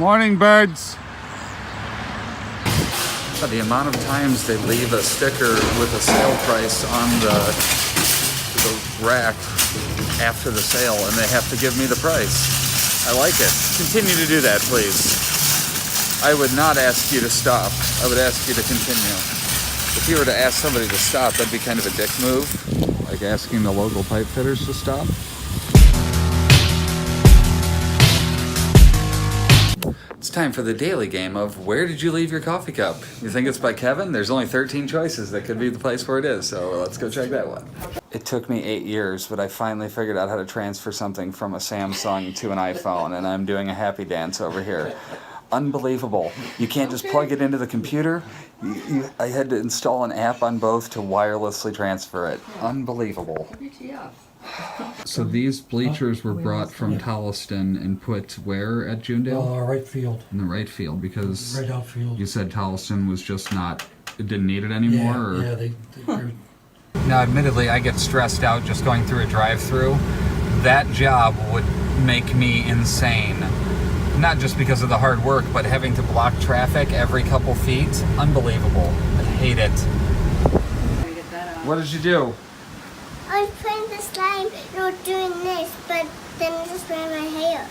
Morning, birds. The amount of times they leave a sticker with a sale price on the rack after the sale and they have to give me the price. I like it. Continue to do that, please. I would not ask you to stop. I would ask you to continue. If you were to ask somebody to stop, that'd be kind of a dick move. Like asking the local pipe fitters to stop. It's time for the daily game of where did you leave your coffee cup? You think it's by Kevin? There's only 13 choices. That could be the place where it is, so let's go check that one. It took me 8 years, but I finally figured out how to transfer something from a Samsung to an iPhone, and I'm doing a happy dance over here. Unbelievable. You can't just plug it into the computer. I had to install an app on both to wirelessly transfer it. Unbelievable. So these bleachers were brought from Tolliston and put where at Junedale? Right field. In the right field, because right outfield. You said Tolliston was just not, it didn't need it anymore? Yeah, they Now, admittedly, I get stressed out just going through a drive-through. That job would make me insane. Not just because of the hard work, but having to block traffic every couple feet. Unbelievable. I hate it. What did you do? I was putting the slime, doing this, but then it just ran my hair.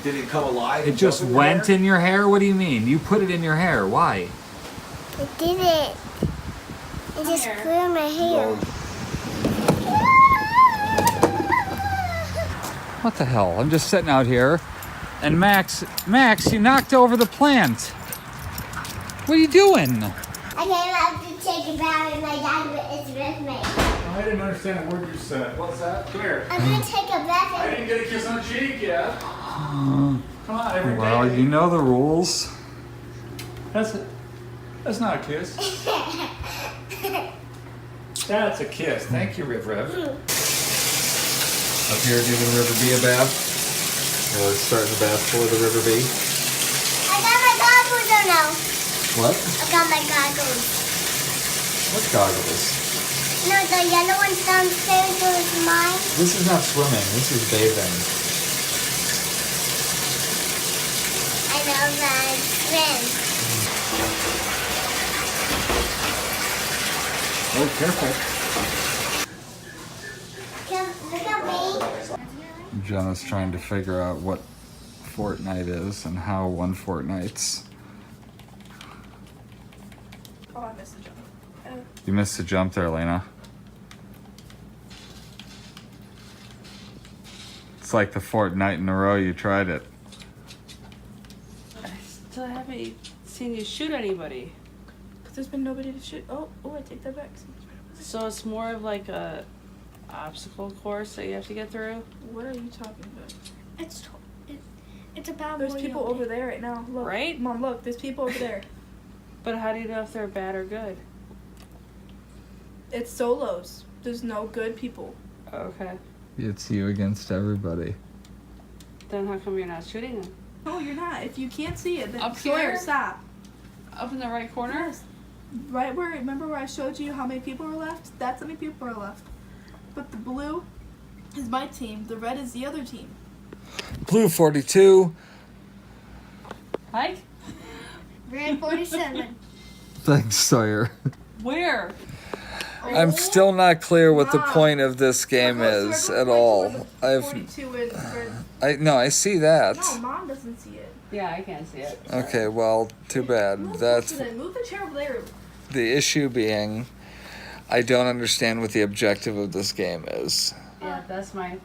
Did it come alive? It just went in your hair? What do you mean? You put it in your hair. Why? It didn't. It just grew in my hair. What the hell? I'm just sitting out here, and Max, you knocked over the plant. What are you doing? I came out to take a bath and my dad is with me. I didn't understand a word you said. What's that? Come here. I'm going to take a bath I and... didn't get a kiss on the cheek yet. Come on, every day. Well, you know the rules. That's not a kiss. That's a kiss. Thank you, Riv Riv. Up here giving River B a bath. Starting the bath for the River B. I got my goggles or no? What? I got my goggles. What goggles? No, the yellow ones downstairs was mine. This is not swimming. This is bathing. I know that. Swim. Oh, careful. Look at me. Jenna's trying to figure out what Fortnite is and how one Fortnite's. Oh, I missed the jump. You missed the jump there, Lena. It's like the fourth night in a row you tried it. I still haven't seen you shoot anybody. Because there's been nobody to shoot. Oh, I take that back. So it's more of like a obstacle course that you have to get through? What are you talking about? It's about... There's people over there right now. Look. Right? Mom, look. There's people over there. But how do you know if they're bad or good? It's solos. There's no good people. Okay. It's you against everybody. Then how come you're not shooting them? No, you're not. If you can't see it, then Up Sawyer, here? stop. Up in the right corner? Yes. Right where, remember where I showed you how many people were left? That's how many people are left. But the blue is my team. The red is the other team. Blue 42. Hi? Red 47. Thanks, Sawyer. Where? I'm still not clear what the Mom. point of this game is at all. I see that. No, Mom doesn't see it. Yeah, I can't see it. Okay, well, too bad. Move That's the chair over there. the issue being, I don't understand what the objective of this game is. Yeah, that's my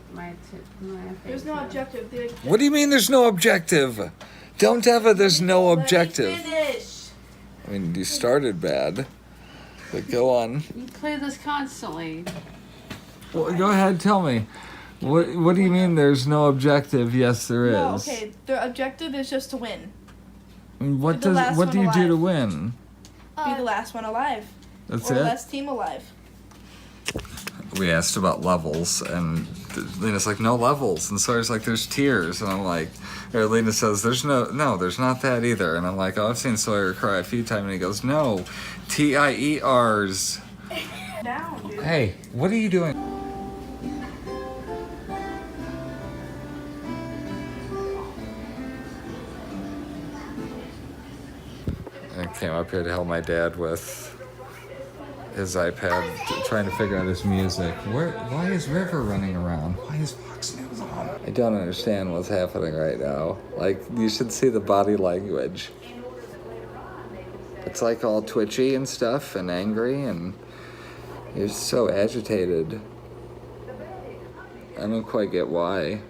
There's no objective. What do you mean there's no objective? Don't ever, there's no objective. Finish. I mean, you started bad, but go on. You play this constantly. Well, go ahead, tell me. What do you mean there's no objective? Yes, there is. No, okay. The objective is just to win. What The last what do you one do to alive. win? Be the last one alive. That's or it? last team alive. We asked about levels, and Lena's like, no levels. And Sawyer's like, there's tiers. And I'm like, or Lena says, there's not that either. And I'm like, oh, I've seen Sawyer cry a few times. And he goes, no, TIERs. Down, dude. Hey, what are you doing? came up here to help my dad with his iPad, trying to figure out his music. Why is River running around? Why is Fox News on? I don't understand what's happening right now. Like, you should see the body language. It's like all twitchy and stuff and angry, and you're so agitated. I don't quite get why.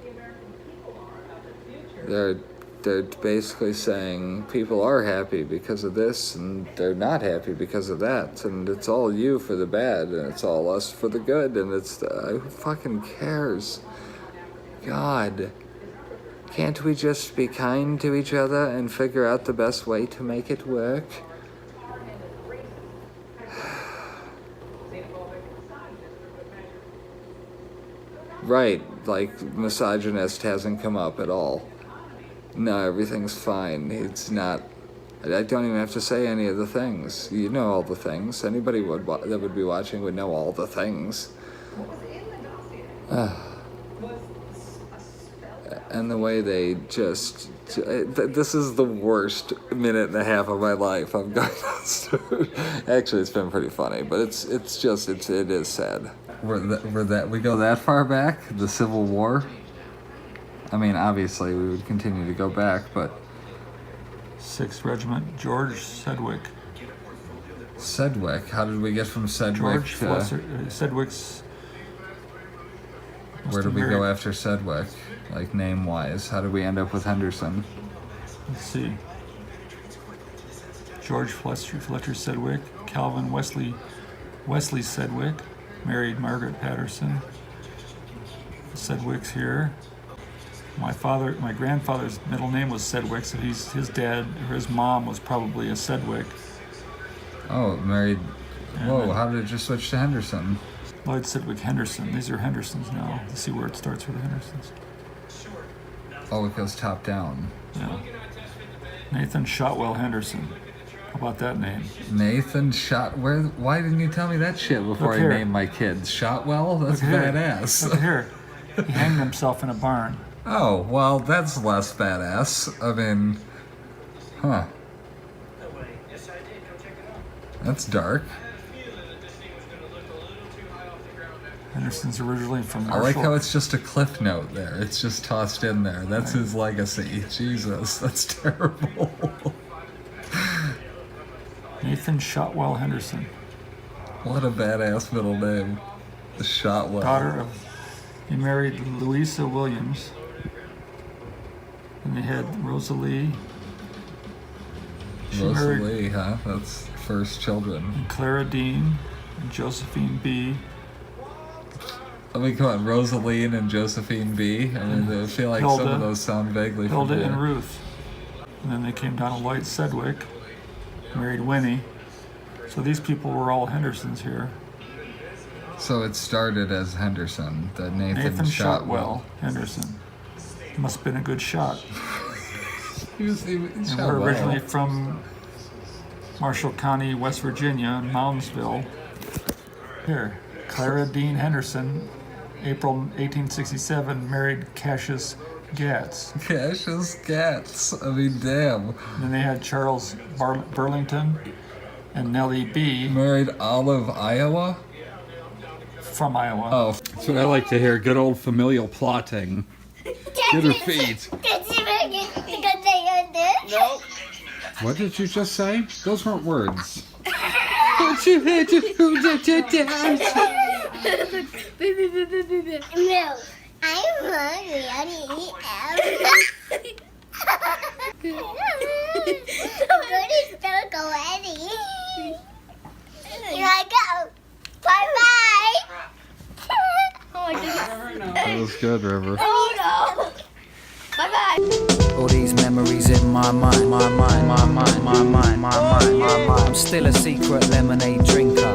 They're basically saying people are happy because of this and they're not happy because of that, and it's all you for the bad and it's all us for the good, and it's who fucking cares? God, can't we just be kind to each other and figure out the best way to make it work? Right, like misogynist hasn't come up at all. No, everything's fine. It's not. I don't even have to say any of the things. You know all the things. Anybody that would be watching would know all the things. And the way they just. This is the worst minute and a half of my life. I'm going to. Actually, it's been pretty funny, but it is sad. We go that far back? The Civil War? I mean, obviously, we would continue to go back, but... 6th Regiment, George Sedgwick. Sedgwick? How did we get from Sedgwick to... Sedgwick's... Where did we go after Sedgwick? Like, name-wise? How did we end up with Henderson? Let's see. George Fletcher Sedgwick, Calvin Wesley Sedgwick, married Margaret Patterson. Sedgwick's here. My grandfather's middle name was Sedgwick, so his dad or his mom was probably a Sedgwick. Oh, married. And whoa, how did it just switch to Henderson? Lloyd Sedgwick Henderson. These are Hendersons now. Let's see where it starts with the Hendersons. Oh, it goes top down. Yeah. Nathan Shotwell Henderson. How about that name? Nathan why didn't you tell me that shit before I named my kids? Shotwell? That's badass. Look here. He hanged himself in a barn. Oh, well, that's less badass. I mean, huh. That's dark. Henderson's originally from I Marshall. like how it's just a cliff note there. It's just tossed in there. That's his legacy. Jesus, that's terrible. Nathan Shotwell Henderson. What a badass middle name. The Shotwell. Daughter of... He married Louisa Williams. And they had Rosalie. Rosalie, huh? That's first children. And Clara Dean and Josephine B. I mean, come on, Rosaline and Josephine B. I mean, I feel like Hilda, some of those sound vaguely Hilda familiar. and Ruth. And then they came down to Lloyd Sedgwick, married Winnie. So these people were all Hendersons here. So it started as Henderson, the Nathan Shotwell Henderson. Must have been a good shot. He And shot we're well. originally from Marshall County, West Virginia, Moundsville. Here, Clara Dean Henderson, April 1867, married Cassius Gatz. Cassius Gatz. I mean, damn. And then they had Charles Burlington and Nellie B. Married Olive, Iowa? From Iowa. Oh. That's what I like to hear. Good old familial plotting. Get her feet. No. What did you just say? Those weren't words. No, I'm hungry. I need to eat everything. Goodies don't go any. Here I go. Bye-bye. Oh my goodness. That was good, River. Oh no. Bye-bye. All these memories in my mind. I'm still a secret lemonade drinker.